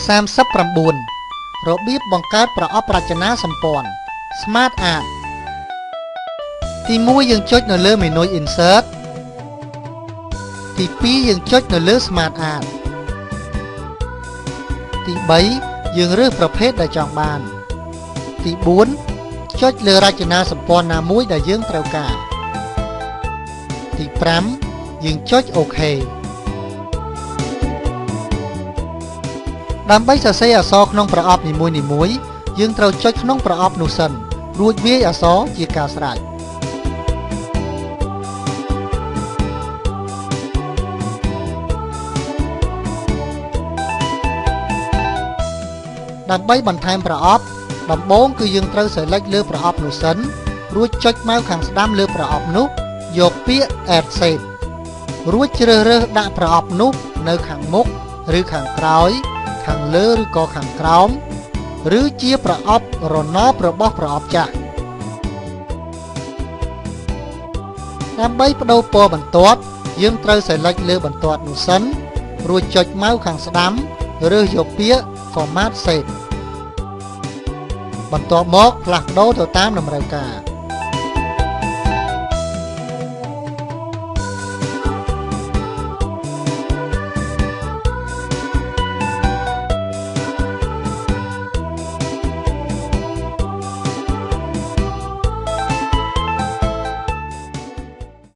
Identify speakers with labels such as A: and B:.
A: 39របៀបបង្កើតប្រអប់រចនាសម្ព័ន្ធ Smart Art ទី1យើងចុចនៅលើមេនុយ Insert ទី2យើងចុចនៅលើ Smart Art ទី3យើងរើសប្រភេទដែលចង់បានទី4ចុចលើរចនាសម្ព័ន្ធណាមួយដែលយើងត្រូវការទី5យើងចុច OK ដើម្បីសរសេរអក្សរក្នុងប្រអប់នីមួយៗយើងត្រូវចុចក្នុងប្រអប់នោះសិនរួចវាយអក្សរជាការស្រេចដើម្បីបន្ថែមប្រអប់ដំបូងគឺយើងត្រូវ select លើប្រអប់នោះសិនរួចចុចម៉ៅខាងស្ដាំលើប្រអប់នោះយកពាក្យ Add Shape រួចជ្រើសរើសដាក់ប្រអប់នោះនៅខាងមុខឬខាងក្រោយខាងលើឬក៏ខាងក្រោមឬជាប្រអប់រណបរបស់ប្រអប់ចាស់ដើម្បីបដូរពណ៌បន្ទាត់យើងត្រូវ select លើបន្ទាត់នោះសិនរួចចុចម៉ៅខាងស្ដាំរើសយកពាក្យ Format Shape បន្ទាប់មកផ្លាស់ប្ដូរទៅតាមតម្រូវការ